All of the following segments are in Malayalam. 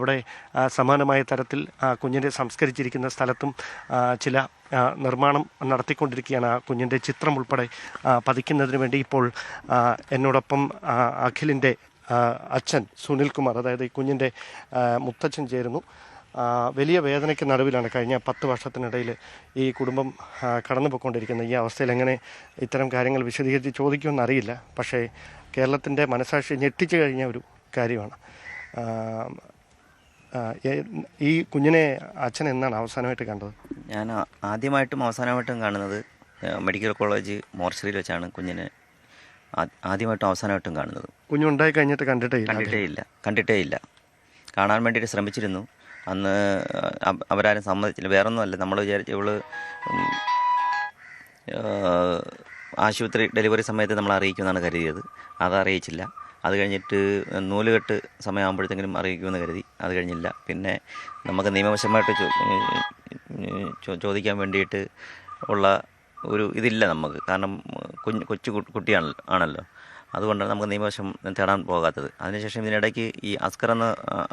അവിടെ സമാനമായ തരത്തിൽ കുഞ്ഞിനെ സംസ്കരിച്ചിരിക്കുന്ന സ്ഥലത്തും ചില നിർമ്മാണം നടത്തിക്കൊണ്ടിരിക്കുകയാണ്. ആ കുഞ്ഞിൻ്റെ ചിത്രം ഉൾപ്പെടെ പതിക്കുന്നതിന് വേണ്ടി ഇപ്പോൾ എന്നോടൊപ്പം അഖിലിൻ്റെ അച്ഛൻ സുനിൽകുമാർ, അതായത് ഈ കുഞ്ഞിൻ്റെ മുത്തച്ഛൻ ചേരുന്നു. വലിയ വേദനയ്ക്ക് നടുവിലാണ് കഴിഞ്ഞ 10 വർഷത്തിനിടയിൽ ഈ കുടുംബം കടന്നുപോയിക്കൊണ്ടിരിക്കുന്നത്. ഈ അവസ്ഥയിൽ എങ്ങനെ ഇത്തരം കാര്യങ്ങൾ വിശദീകരിച്ച് ചോദിക്കുമെന്ന് അറിയില്ല. പക്ഷേ കേരളത്തിൻ്റെ മനസാക്ഷി ഞെട്ടിച്ചു കഴിഞ്ഞ ഒരു കാര്യമാണ്. ഈ കുഞ്ഞിനെ അച്ഛൻ എന്നാണ് അവസാനമായിട്ട് കണ്ടത്? ഞാൻ ആദ്യമായിട്ടും അവസാനമായിട്ടും കാണുന്നത് മെഡിക്കൽ കോളേജ് മോർച്ചറിയിൽ വെച്ചാണ് കുഞ്ഞിനെ ആദ്യമായിട്ടും അവസാനമായിട്ടും കാണുന്നത്. കുഞ്ഞുണ്ടായി കഴിഞ്ഞിട്ട് കണ്ടിട്ടേ ഇല്ല. കാണാൻ വേണ്ടിയിട്ട് ശ്രമിച്ചിരുന്നു. അന്ന് അവരാരും സമ്മതിച്ചില്ല. വേറൊന്നുമല്ല, നമ്മൾ വിചാരിച്ചു ഇവള് ആശുപത്രി ഡെലിവറി സമയത്ത് നമ്മൾ അറിയിക്കുമെന്നാണ് കരുതിയത്. അത് അറിയിച്ചില്ല. അത് കഴിഞ്ഞിട്ട് നൂലുകെട്ട് സമയമാകുമ്പോഴത്തേക്കും അറിയിക്കുമെന്ന് കരുതി. അത് കഴിഞ്ഞില്ല. പിന്നെ നമുക്ക് നിയമവശമായിട്ട് ചോദിക്കാൻ വേണ്ടിയിട്ട് ഉള്ള ഒരു ഇതില്ല നമുക്ക്. കാരണം കൊച്ചു കുട്ടിയാണല്ലോ. അതുകൊണ്ടാണ് നമുക്ക് നിയമവശം തേടാൻ പോകാത്തത്. അതിനുശേഷം ഇതിനിടയ്ക്ക് ഈ അസ്കർ എന്ന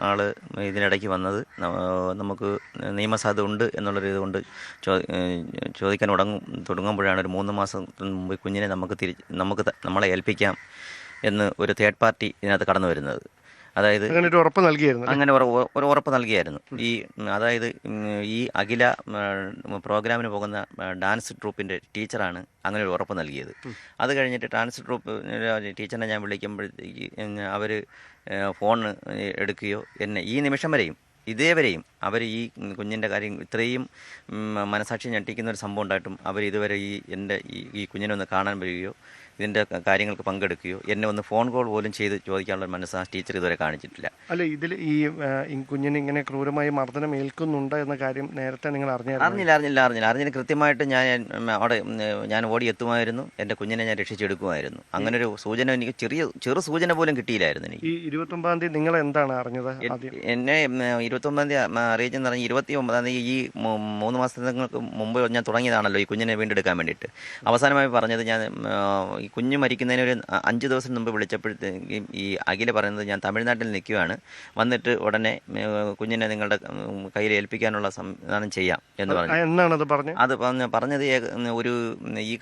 ആൾ ഇതിനിടയ്ക്ക് വന്നത് നമുക്ക് നിയമസാധ്യത ഉണ്ട് എന്നുള്ളൊരു ഇതുകൊണ്ട് ചോദിക്കാൻ തുടങ്ങുമ്പോഴാണ് ഒരു 3 മാസം മുമ്പ് കുഞ്ഞിനെ നമ്മളെ ഏൽപ്പിക്കാം എന്ന് ഒരു തേർഡ് പാർട്ടി ഇതിനകത്ത് കടന്നു വരുന്നത്. അതായത് അങ്ങനെ ഒരു ഉറപ്പ് നൽകിയായിരുന്നു. അതായത് ഈ അഖില പ്രോഗ്രാമിന് പോകുന്ന ഡാൻസ് ട്രൂപ്പിൻ്റെ ടീച്ചറാണ് അങ്ങനെ ഒരു ഉറപ്പ് നൽകിയത്. അത് കഴിഞ്ഞിട്ട് ഡാൻസ് ട്രൂപ്പ് ടീച്ചറിനെ ഞാൻ വിളിക്കുമ്പോഴത്തേക്ക് അവർ ഫോൺ എടുക്കുകയോ എന്നെ ഈ നിമിഷം വരെയും ഇതേവരെയും അവർ ഈ കുഞ്ഞിൻ്റെ കാര്യം ഇത്രയും മനസാക്ഷി ഞെട്ടിക്കുന്ന ഒരു സംഭവം ഉണ്ടായിട്ടും അവർ ഇതുവരെ ഈ കുഞ്ഞിനെ ഒന്ന് കാണാൻ വരികയോ ഇതിൻ്റെ കാര്യങ്ങൾക്ക് പങ്കെടുക്കുകയോ എന്നെ ഒന്ന് ഫോൺ കോൾ പോലും ചെയ്ത് ചോദിക്കാനുള്ള മനസ്സ് ടീച്ചർ ഇതുവരെ കാണിച്ചിട്ടില്ല. അല്ല, ഇതിൽ ഈ കുഞ്ഞിന് ഇങ്ങനെ ക്രൂരമായി മർദ്ദനം ഏൽക്കുന്നുണ്ട് എന്ന കാര്യം നേരത്തെ നിങ്ങൾ അറിഞ്ഞില്ല. കൃത്യമായിട്ട് ഞാൻ ഓടി എത്തുമായിരുന്നു. എൻ്റെ കുഞ്ഞിനെ ഞാൻ രക്ഷിച്ചെടുക്കുമായിരുന്നു. അങ്ങനെ ഒരു സൂചന എനിക്ക് ചെറു സൂചന പോലും കിട്ടിയില്ലായിരുന്നു. എനിക്ക് ഈ 29-ാം തീയതി നിങ്ങൾ എന്താണ് അറിഞ്ഞത്? എന്നെ 29-ാം തീയതി അറിയിച്ചെന്ന് പറഞ്ഞാൽ 29-ാം തീയതി ഈ 3 മാസങ്ങൾക്ക് മുമ്പ് ഞാൻ തുടങ്ങിയതാണല്ലോ ഈ കുഞ്ഞിനെ വീണ്ടെടുക്കാൻ വേണ്ടിയിട്ട്. അവസാനമായി പറഞ്ഞത് ഞാൻ ഈ കുഞ്ഞ് മരിക്കുന്നതിന് ഒരു 5 ദിവസം മുമ്പ് വിളിച്ചപ്പോഴത്തേക്കും ഈ അഖില പറയുന്നത് ഞാൻ തമിഴ്നാട്ടിൽ നിൽക്കുകയാണ്, വന്നിട്ട് ഉടനെ കുഞ്ഞിനെ നിങ്ങളുടെ കയ്യിൽ ഏൽപ്പിക്കാനുള്ള സംവിധാനം ചെയ്യാം എന്ന് പറഞ്ഞു. എന്നാണത് പറഞ്ഞത്? ഒരു ഈ